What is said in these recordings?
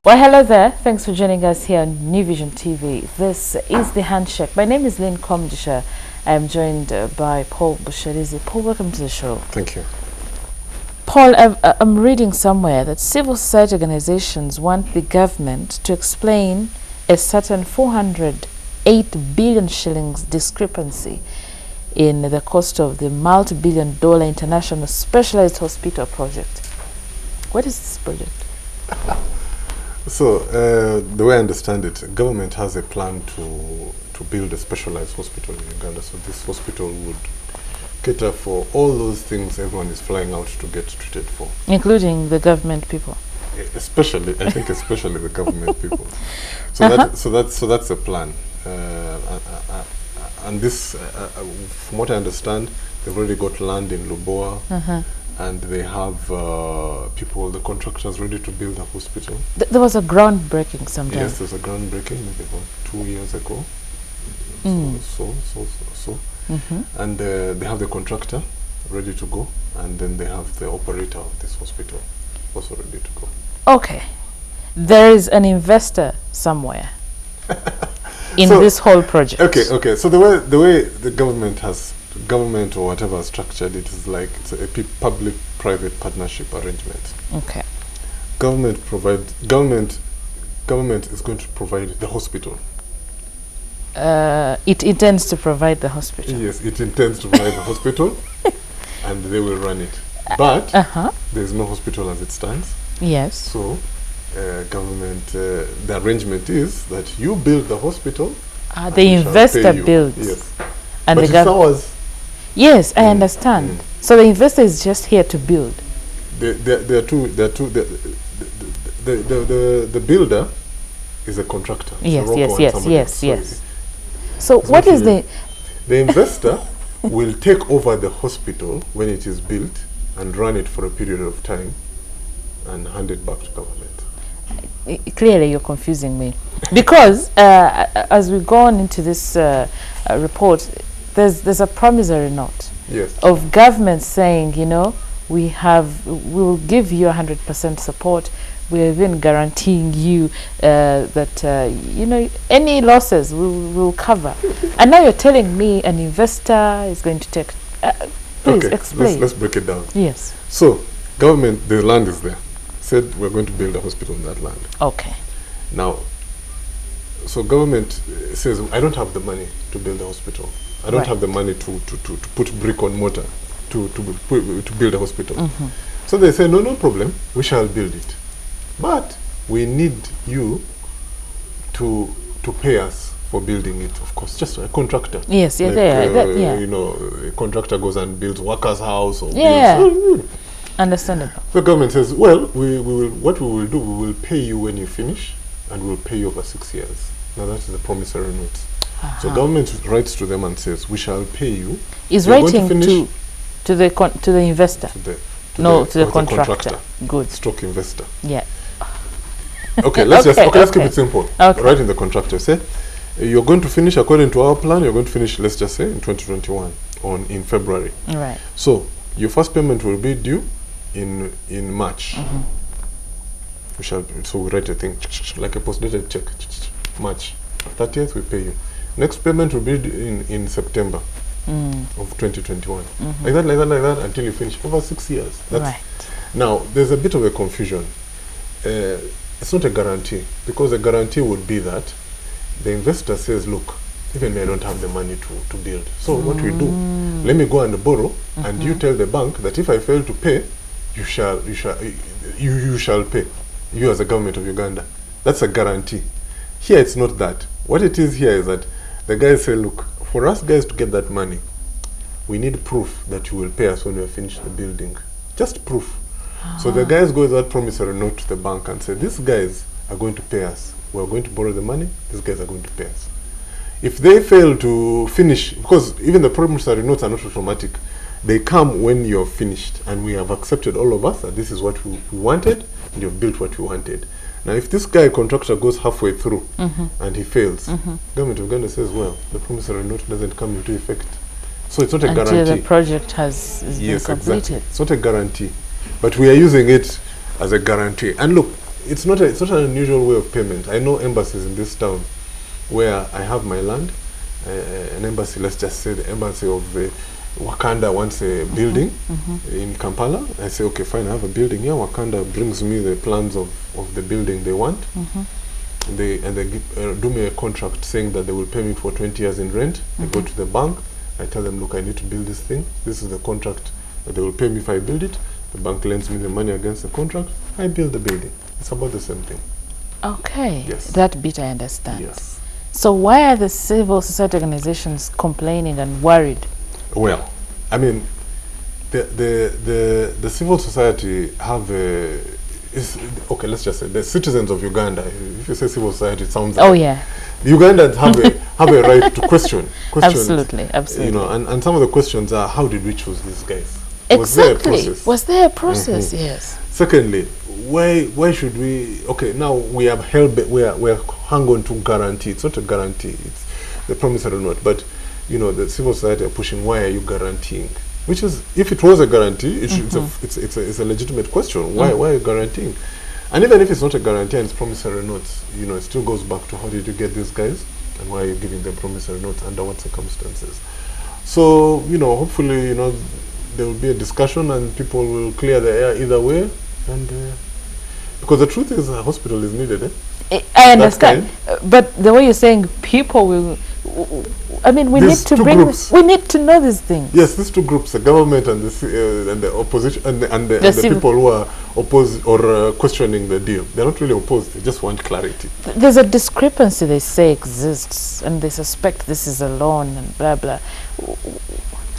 Well, hello there. Thanks for joining us here on New Vision TV. This is the Handshake. My name is Lynn Komdisha. I am joined by Paul Busherizi. Paul, welcome to the show. Thank you. Paul, I'm reading somewhere that civil society organizations want the government to explain a certain 408 billion shillings discrepancy in the cost of the multi-billion-dollar international specialized hospital project. What is this project? So, the way I understand it, government has a plan to build a specialized hospital in Uganda. So this hospital would cater for all those things everyone is flying out to get treated for. Including the government people? Especially, I think especially the government people. So, so that's a plan. And this, from what I understand, they've already got land in Luboa. And they have people, the contractors, ready to build a hospital. There was a groundbreaking sometime. Yes, there was a groundbreaking maybe about 2 years ago. And they have the contractor ready to go, and then they have the operator of this hospital also ready to go. Okay, there is an investor somewhere in this whole project. Okay. So the way the government or whatever structured it is like it's a public-private partnership arrangement. Okay. Government is going to provide the hospital. It intends to provide the hospital. Yes, it intends to provide the hospital, and they will run it. But there's no hospital as it stands. Yes. So, government, the arrangement is that you build the hospital. The investor builds. Yes. And but it's ours. Yes, I understand. So the investor is just here to build. There are two. The builder is a contractor. Yes. So what is the investor will take over the hospital when it is built and run it for a period of time and hand it back to government. Clearly, you're confusing me because as we go on into this report, there's a promissory note of government saying, you know, we will give you 100% support. We're even guaranteeing you that you know, any losses we will cover. And now you're telling me an investor is going to take. Please explain. Let's break it down. Yes. So government, the land is there. Said we're going to build a hospital on that land. Okay. Now, so government says I don't have the money to build a hospital. I don't have the money to put brick on mortar to build a hospital. So they say, no problem, we shall build it. But we need you to pay us for building it, of course, just a contractor. Yes, You know, a contractor goes and builds workers' house or understandable. The government says, well, what we will do, we will pay you when you finish, and we'll pay you over 6 years. Now that is the promissory note. So government writes to them and says, we shall pay you. Is writing to the investor? To the contractor. Good. Stroke investor. Yeah. Okay, let's keep it simple. Right in the contractor, say, you're going to finish according to our plan. You're going to finish, let's just say, in 2021 in February. Right. So your first payment will be due in March. So we write a thing like a post-dated check. March 30th, we pay you. Next payment will be in September of 2021. Like that, until you finish over 6 years. Right. Now, there's a bit of a confusion. It's not a guarantee, because a guarantee would be that the investor says, look, even me, I don't have the money to build. So what we do, let me go and borrow, and you tell the bank that if I fail to pay, you shall pay. You as a government of Uganda. That's a guarantee. Here it's not that. What it is here is that the guys say, look, for us guys to get that money, we need proof that you will pay us when we finish the building. Just proof. So the guys go with that promissory note to the bank and say, these guys are going to pay us. We're going to borrow the money, these guys are going to pay us. If they fail to finish, because even the promissory notes are not automatic, they come when you're finished, and we have accepted, all of us, that this is what we wanted, and you've built what we wanted. Now, if this guy contractor goes halfway through and he fails, government of Uganda says, well, the promissory note doesn't come into effect. So it's not a guarantee. Until the project has been completed. Exactly. It's not a guarantee. But we are using it as a guarantee. And look, it's not an unusual way of payment. I know embassies in this town where I have my land, an embassy, let's just say the embassy of Wakanda wants a building in Kampala. I say, okay, fine, I have a building here. Wakanda brings me the plans of the building they want. They do me a contract saying that they will pay me for 20 years in rent. I go to the bank. I tell them, look, I need to build this thing. This is the contract that they will pay me if I build it. The bank lends me the money against the contract. I build the building. It's about the same thing. Okay. Yes. That bit I understand. Yes. So why are the civil society organizations complaining and worried? Well, I mean, the civil society have okay, let's just say the citizens of Uganda. If you say civil society, it sounds like Ugandans have a right to question. Absolutely. You know, and some of the questions are, how did we choose these guys? Exactly. Was there a process? Yes. Secondly, why should we? Okay, now we are we're hung on to guarantee. It's not a guarantee. It's the promissory note. But you know, the civil society are pushing. Why are you guaranteeing? Which is, if it was a guarantee, it's a legitimate question. Why are you guaranteeing? And even if it's not a guarantee and it's promissory notes, you know, it still goes back to how did you get these guys and why are you giving them promissory notes, under what circumstances? So, you know, hopefully, you know, there will be a discussion and people will clear the air either way. And because the truth is, a hospital is needed. I understand, but the way you're saying people will, I mean, we need to bring this, we need to know these things. Yes, these two groups, the government and the opposition and the people who are opposed or questioning the deal. They're not really opposed, they just want clarity. There's a discrepancy they say exists and they suspect this is a loan and blah blah.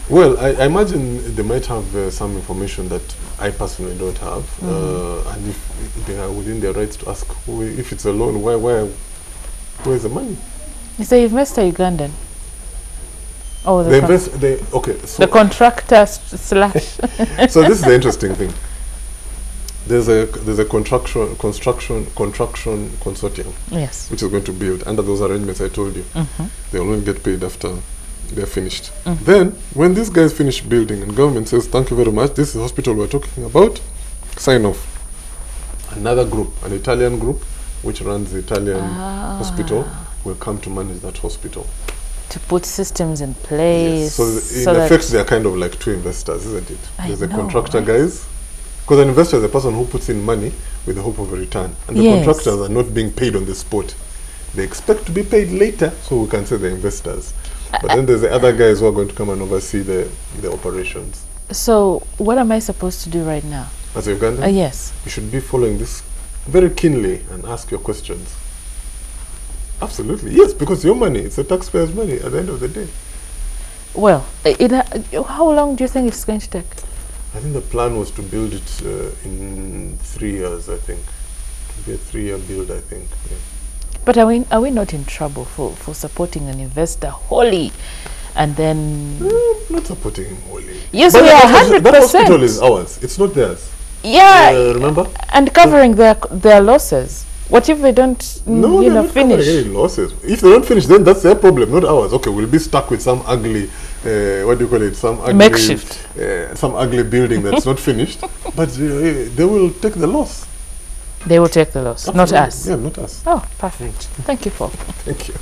Well, I imagine they might have some information that I personally don't have, and if they are within their rights to ask if it's a loan, where's the money? You say you've missed a Ugandan. Oh, so the contractor slash. So this is the interesting thing. There's a construction consortium. Yes. Which is going to build under those arrangements I told you. They will only get paid after they're finished. Then, when these guys finish building and government says, thank you very much, this is the hospital we're talking about, sign off. Another group, an Italian group, which runs the Italian hospital, will come to manage that hospital. To put systems in place. Yes. So in effect, they are kind of like two investors, isn't it? There's the contractor guys. Because an investor is a person who puts in money with the hope of a return. And the contractors are not being paid on the spot. They expect to be paid later, so we can say the investors. But then there's the other guys who are going to come and oversee the operations. So what am I supposed to do right now? As a Ugandan? Yes. You should be following this very keenly and ask your questions. Absolutely. Yes, because your money, it's the taxpayers' money at the end of the day. Well, how long do you think it's going to take? I think the plan was to build it in 3 years, I think. It will be a 3-year build, I think. Yeah. But are we not in trouble for supporting an investor wholly, and then not supporting him wholly? Yes, we are 100%. That hospital is ours. It's not theirs. Yeah, remember? And covering their losses. What if they don't finish? They're not covering any losses. If they don't finish, then that's their problem, not ours. Okay, we'll be stuck with some ugly, what do you call it? Some ugly makeshift, some ugly building that's not finished. But they will take the loss. They will take the loss, not us. Yeah, not us. Oh, perfect. Thank you, Paul. Thank you.